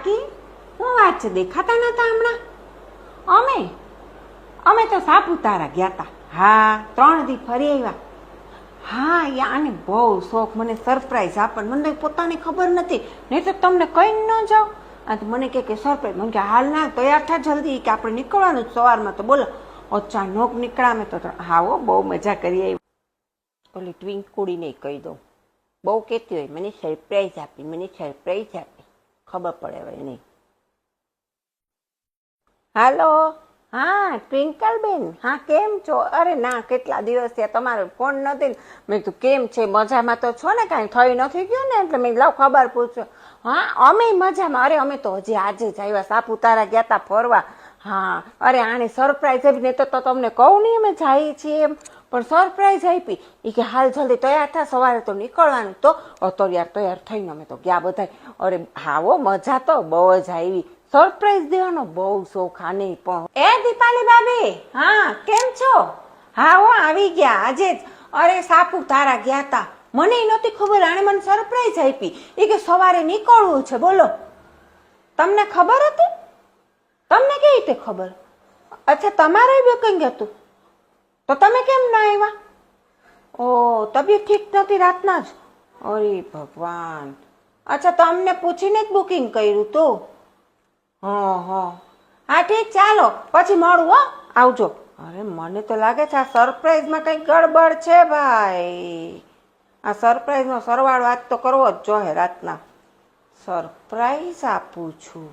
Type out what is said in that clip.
કાકી, શું વાત છે? દેખાતા નતા હમણાં? અમે તો સાપુતારા ગયા તા. હા, 3 દી ફરી આવ્યા. હા, આને બહુ શોખ મને સરપ્રાઈઝ આપવાનો. મને પોતાને ખબર નથી, નહીં તો તમને કઈ ન જાઓ. આ તો મને કે સરપ્રાઈઝ. મને કે હાલ ના તૈયાર થા જલ્દી, કે આપણે નીકળવાનું જ સવારમાં. તો બોલો અચાનક નીકળામે તો હા હો, બહુ મજા કરી આવી. ઓલી ટ્વિંકુડીને કહી દઉં, બહુ કહેતી હોય મને સરપ્રાઈઝ આપી, મને સરપ્રાઈઝ આપી. ખબર પડે હવે નહીં. હાલો, હા ટ્વિંકલબેન, હા કેમ છો? અરે ના, કેટલા દિવસ થયા, તમારો ફોન નથી. મેં તું કેમ છે, મજામાં તો છો ને? કાંઈ થઈ નથી ગયું ને? એટલે મેં લાવ ખબર પૂછો. હા, અમે મજામાં. અરે અમે તો હજી આજે જ આવ્યા, સાપુતારા ગયા તા ફરવા. હા, અરે આને સરપ્રાઈઝ આપી, ને તો તમને કહું નહીં અમે જઈએ છીએ એમ, પણ સરપ્રાઈઝ આપી. એ કે હાલ જલ્દી તૈયાર થા, સવારે તો નીકળવાનું. તો તૈયાર થઈને અમે તો ગયા બધા. અરે હાવો, મજા તો બહુ જ આવી. સરપ્રાઈઝ દેવાનો બહુ શોખ આને પણ. એ દીપાલી ભાભી, હા કેમ છો? હા હો, આવી ગયા આજે જ. અરે સાપુતારા ગયા તા, મને નહોતી ખબર, આણે મને સરપ્રાઈઝ આપી. એ કે સવારે નીકળવું છે. બોલો, તમને ખબર હતી? તમને કેવી રીતે ખબર? અચ્છા, તમારે બુકિંગ હતું, તો તમે કેમ ના આવ્યા? ઓ, તબિયત ઠીક નથી રાતના જ? અરે ભગવાન. અચ્છા, તમને પૂછીને જ બુકિંગ કર્યું તું? હા ઠીક, ચાલો પછી મળું હો, આવજો. અરે મને તો લાગે છે આ સરપ્રાઈઝમાં કંઈક ગડબડ છે ભાઈ. આ સરપ્રાઈઝનો સરવાળો આજ તો કરવો જ જોઈએ રાતના. સરપ્રાઈઝ આપું છું.